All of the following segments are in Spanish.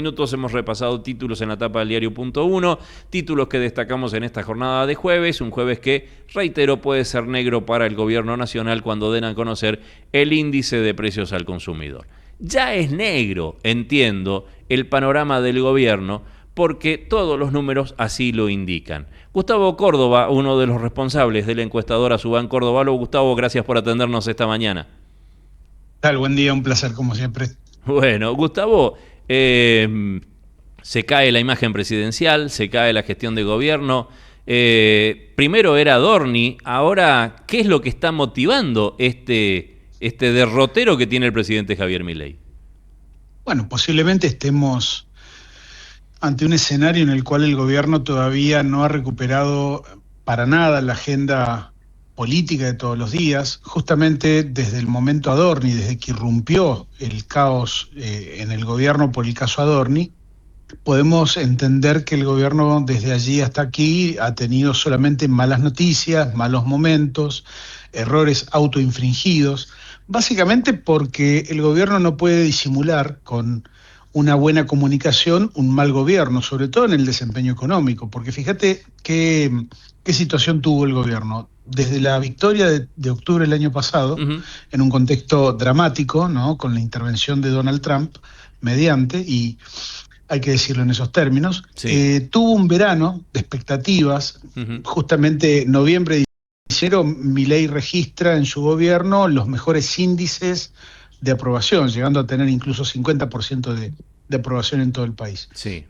Minutos hemos repasado títulos en la tapa del diario.1, títulos que destacamos en esta jornada de jueves, un jueves que, reitero, puede ser negro para el gobierno nacional cuando den a conocer el índice de precios al consumidor. Ya es negro, entiendo, el panorama del gobierno, porque todos los números así lo indican. Gustavo Córdoba, uno de los responsables de la encuestadora Subán Córdoba. Gustavo, gracias por atendernos esta mañana. Tal, buen día, un placer como siempre. Bueno, Gustavo, se cae la imagen presidencial, se cae la gestión de gobierno. Primero era Adorni, ahora, ¿qué es lo que está motivando este derrotero que tiene el presidente Javier Milei? Bueno, posiblemente estemos ante un escenario en el cual el gobierno todavía no ha recuperado para nada la agenda política de todos los días. Justamente desde el momento Adorni, desde que irrumpió el caos en el gobierno por el caso Adorni, podemos entender que el gobierno desde allí hasta aquí ha tenido solamente malas noticias, malos momentos, errores autoinfringidos, básicamente porque el gobierno no puede disimular con una buena comunicación un mal gobierno, sobre todo en el desempeño económico, porque fíjate qué situación tuvo el gobierno. Desde la victoria de octubre del año pasado, en un contexto dramático, ¿no?, con la intervención de Donald Trump mediante, y hay que decirlo en esos términos, sí, tuvo un verano de expectativas. Justamente noviembre y diciembre, Milei registra en su gobierno los mejores índices de aprobación, llegando a tener incluso 50% de aprobación en todo el país. Sí.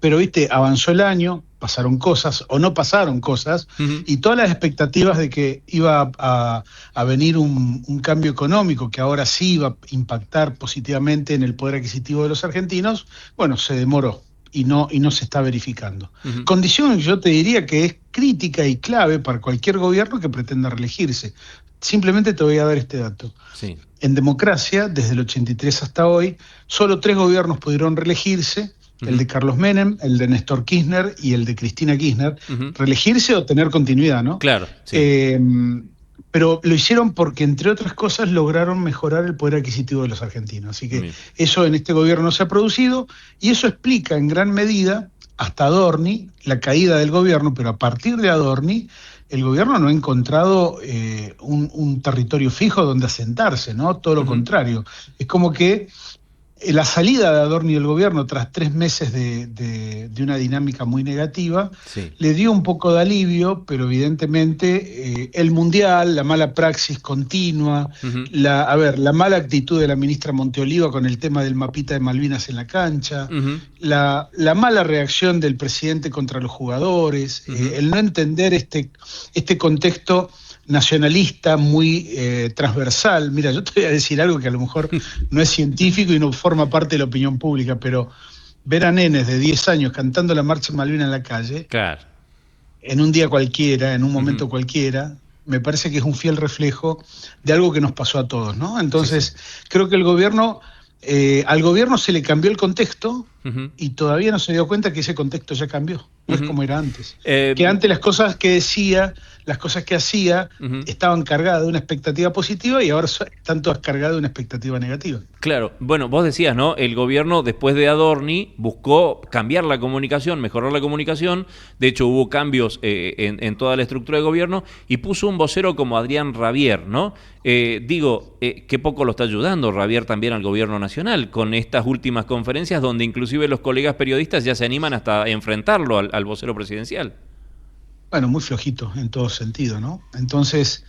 Pero, viste, avanzó el año, pasaron cosas o no pasaron cosas, y todas las expectativas de que iba a venir un cambio económico que ahora sí iba a impactar positivamente en el poder adquisitivo de los argentinos, bueno, se demoró y no se está verificando. Condición que yo te diría que es crítica y clave para cualquier gobierno que pretenda reelegirse. Simplemente te voy a dar este dato. Sí. En democracia, desde el 83 hasta hoy, solo 3 gobiernos pudieron reelegirse: el de Carlos Menem, el de Néstor Kirchner y el de Cristina Kirchner, reelegirse o tener continuidad, ¿no? Claro, sí. Pero lo hicieron porque, entre otras cosas, lograron mejorar el poder adquisitivo de los argentinos. Así que eso en este gobierno no se ha producido, y eso explica en gran medida, hasta Adorni, la caída del gobierno, pero a partir de Adorni, el gobierno no ha encontrado un territorio fijo donde asentarse, ¿no? Todo lo contrario. Es como que la salida de Adorni del gobierno, tras 3 meses de una dinámica muy negativa, sí, le dio un poco de alivio, pero evidentemente el mundial, la mala praxis continua, la mala actitud de la ministra Monteoliva con el tema del mapita de Malvinas en la cancha, la mala reacción del presidente contra los jugadores, el no entender este contexto nacionalista muy transversal. Mira, yo te voy a decir algo que a lo mejor no es científico y no forma parte de la opinión pública, pero ver a nenes de 10 años cantando la marcha Malvinas en la calle, claro, en un día cualquiera, en un momento cualquiera, me parece que es un fiel reflejo de algo que nos pasó a todos, ¿no? Entonces, creo que el gobierno, al gobierno se le cambió el contexto, y todavía no se dio cuenta que ese contexto ya cambió. No es como era antes. Que antes las cosas que decía, las cosas que hacía, estaban cargadas de una expectativa positiva, y ahora están todas cargadas de una expectativa negativa. Claro, bueno, vos decías, ¿no? El gobierno, después de Adorni, buscó cambiar la comunicación, mejorar la comunicación. De hecho, hubo cambios en toda la estructura de gobierno, y puso un vocero como Adrián Rabier, ¿no? Qué poco lo está ayudando Rabier también al gobierno nacional, con estas últimas conferencias donde inclusive los colegas periodistas ya se animan hasta a enfrentarlo al vocero presidencial. Bueno, muy flojito en todo sentido, ¿no? Entonces,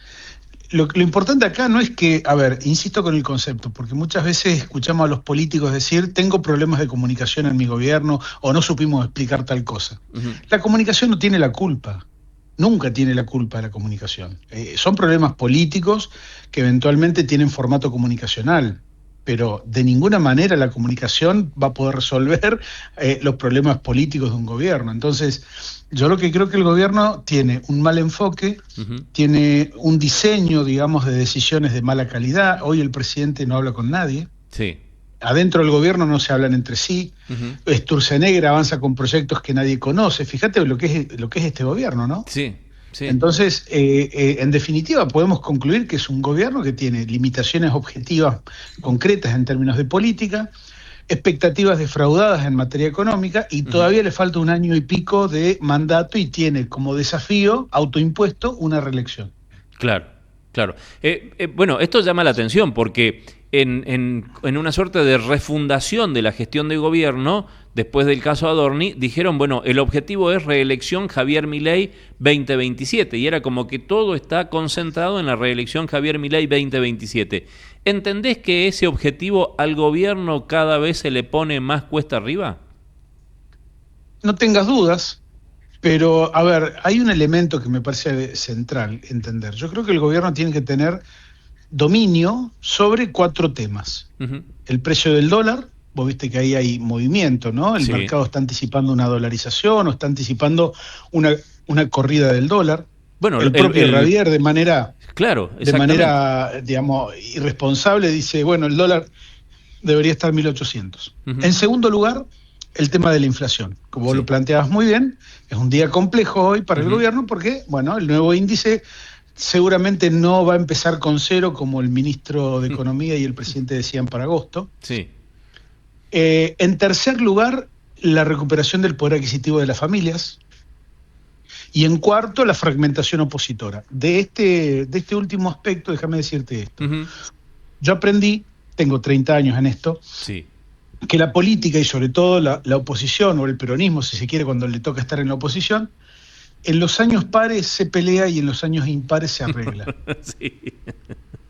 lo importante acá no es que, a ver, insisto con el concepto, porque muchas veces escuchamos a los políticos decir: tengo problemas de comunicación en mi gobierno, o no supimos explicar tal cosa. La comunicación no tiene la culpa. Nunca tiene la culpa de la comunicación. Son problemas políticos que eventualmente tienen formato comunicacional, pero de ninguna manera la comunicación va a poder resolver los problemas políticos de un gobierno. Entonces, yo lo que creo que el gobierno tiene un mal enfoque, tiene un diseño, digamos, de decisiones de mala calidad. Hoy el presidente no habla con nadie. Sí. Adentro del gobierno no se hablan entre sí. Sturzenegger avanza con proyectos que nadie conoce. Fíjate lo que es este gobierno, ¿no? Sí. Sí. Entonces, en definitiva, podemos concluir que es un gobierno que tiene limitaciones objetivas concretas en términos de política, expectativas defraudadas en materia económica y todavía le falta 1 año y pico de mandato y tiene como desafío autoimpuesto una reelección. Claro, claro. Bueno, esto llama la atención porque en una suerte de refundación de la gestión de gobierno, después del caso Adorni, dijeron, bueno, el objetivo es reelección Javier Milei 2027, y era como que todo está concentrado en la reelección Javier Milei 2027. ¿Entendés que ese objetivo al gobierno cada vez se le pone más cuesta arriba? No tengas dudas, pero a ver, hay un elemento que me parece central entender. Yo creo que el gobierno tiene que tener dominio sobre 4 temas. El precio del dólar. Vos viste que ahí hay movimiento, ¿no? El mercado está anticipando una dolarización o está anticipando una corrida del dólar. Bueno, el propio Javier de manera, digamos, irresponsable dice, bueno, el dólar debería estar 1.800. En segundo lugar, el tema de la inflación. Como vos lo planteabas muy bien, es un día complejo hoy para el gobierno porque, bueno, el nuevo índice seguramente no va a empezar con 0 como el ministro de Economía y el presidente decían para agosto. Sí. En tercer lugar, la recuperación del poder adquisitivo de las familias. Y en cuarto, la fragmentación opositora. De este último aspecto, déjame decirte esto. Yo aprendí, tengo 30 años en esto, que la política y sobre todo la oposición o el peronismo, si se quiere, cuando le toca estar en la oposición, en los años pares se pelea y en los años impares se arregla.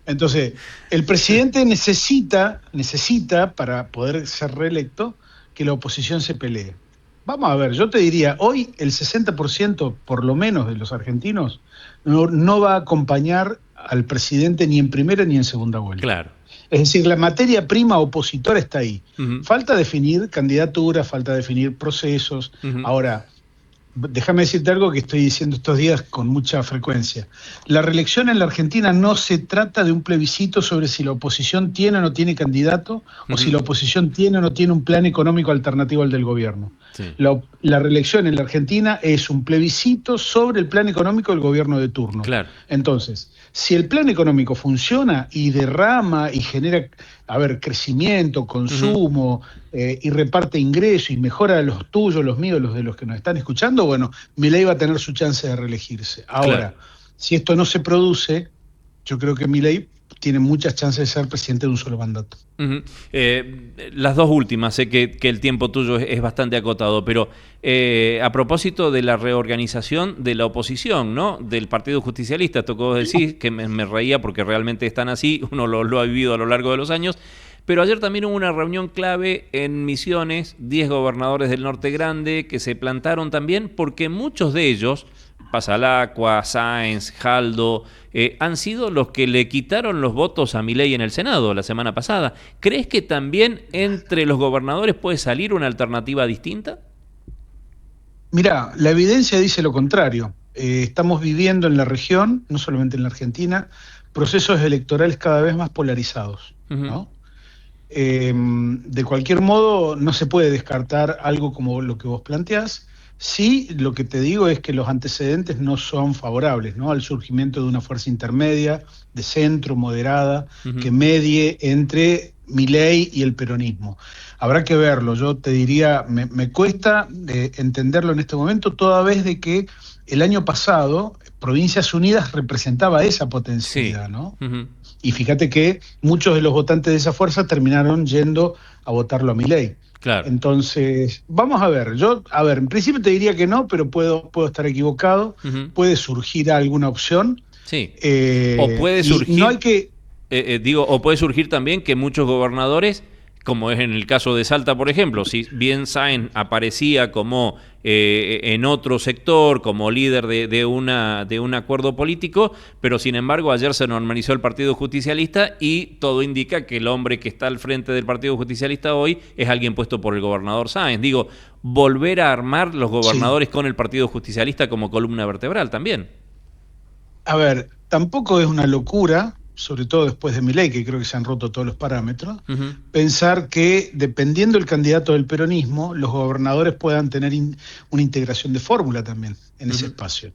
Entonces, el presidente necesita para poder ser reelecto que la oposición se pelee. Vamos a ver, yo te diría, hoy el 60% por lo menos de los argentinos no va a acompañar al presidente ni en primera ni en segunda vuelta. Claro. Es decir, la materia prima opositora está ahí. Falta definir candidaturas, falta definir procesos. Ahora, déjame decirte algo que estoy diciendo estos días con mucha frecuencia. La reelección en la Argentina no se trata de un plebiscito sobre si la oposición tiene o no tiene candidato o si la oposición tiene o no tiene un plan económico alternativo al del gobierno. La reelección en la Argentina es un plebiscito sobre el plan económico del gobierno de turno. Claro. Entonces, si el plan económico funciona y derrama y genera, crecimiento, consumo, y reparte ingresos y mejora los tuyos, los míos, los de los que nos están escuchando, bueno, Milei va a tener su chance de reelegirse. Ahora, si esto no se produce, yo creo que Milei tiene muchas chances de ser presidente de un solo mandato. Las dos últimas, sé que el tiempo tuyo es bastante acotado, pero a propósito de la reorganización de la oposición, ¿no? Del Partido Justicialista, esto que vos decís, que me reía porque realmente están así, uno lo ha vivido a lo largo de los años, pero ayer también hubo una reunión clave en Misiones, 10 gobernadores del Norte Grande que se plantaron también porque muchos de ellos, Pasalacqua, Sáenz, Jaldo, han sido los que le quitaron los votos a Milei en el Senado la semana pasada. ¿Crees que también entre los gobernadores puede salir una alternativa distinta? Mirá, la evidencia dice lo contrario. Estamos viviendo en la región, no solamente en la Argentina, procesos electorales cada vez más polarizados, ¿no? De cualquier modo, no se puede descartar algo como lo que vos planteás. Sí, lo que te digo es que los antecedentes no son favorables, ¿no? Al surgimiento de una fuerza intermedia, de centro, moderada, que medie entre Milei y el peronismo. Habrá que verlo, yo te diría, me cuesta entenderlo en este momento, toda vez de que el año pasado Provincias Unidas representaba esa potencialidad, ¿no? Y fíjate que muchos de los votantes de esa fuerza terminaron yendo a votarlo a Milei. Claro. Entonces, vamos a ver, en principio te diría que no, pero puedo estar equivocado, puede surgir alguna opción. Sí, o puede surgir, no hay que... o puede surgir también que muchos gobernadores, como es en el caso de Salta, por ejemplo, si bien Sáenz aparecía como en otro sector, como líder de un acuerdo político, pero sin embargo ayer se normalizó el Partido Justicialista y todo indica que el hombre que está al frente del Partido Justicialista hoy es alguien puesto por el gobernador Sáenz. Digo, volver a armar los gobernadores con el Partido Justicialista como columna vertebral también. A ver, tampoco es una locura, sobre todo después de Milei, que creo que se han roto todos los parámetros, pensar que, dependiendo del candidato del peronismo, los gobernadores puedan tener una integración de fórmula también en ese espacio.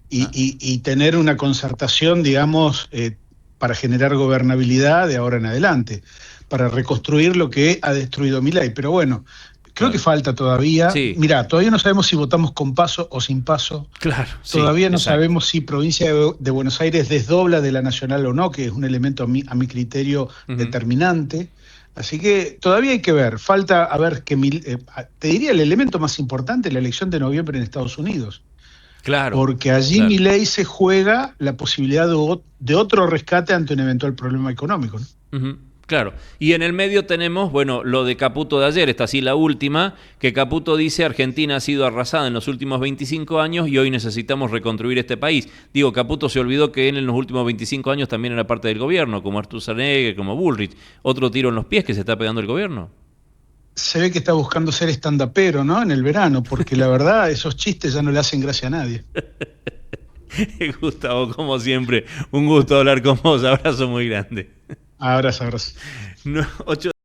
Y tener una concertación, digamos, para generar gobernabilidad de ahora en adelante. para reconstruir lo que ha destruido Milei. Pero bueno, creo que falta todavía. Sí. Mirá, todavía no sabemos si votamos con paso o sin paso. Claro. Todavía no sabemos si provincia de Buenos Aires desdobla de la nacional o no, que es un elemento a mi criterio determinante. Así que todavía hay que ver. Falta a ver que te diría el elemento más importante, la elección de noviembre en Estados Unidos. Claro. Porque allí Milei se juega la posibilidad de otro rescate ante un eventual problema económico, ¿no? Claro, y en el medio tenemos, bueno, lo de Caputo de ayer, esta sí la última, que Caputo dice Argentina ha sido arrasada en los últimos 25 años y hoy necesitamos reconstruir este país. Digo, Caputo se olvidó que él en los últimos 25 años también era parte del gobierno, como Artur Schwarzenegger, como Bullrich. Otro tiro en los pies que se está pegando el gobierno. Se ve que está buscando ser estandapero, ¿no? En el verano, porque la verdad esos chistes ya no le hacen gracia a nadie. Gustavo, como siempre, un gusto hablar con vos, abrazo muy grande. Abrazo. No, 8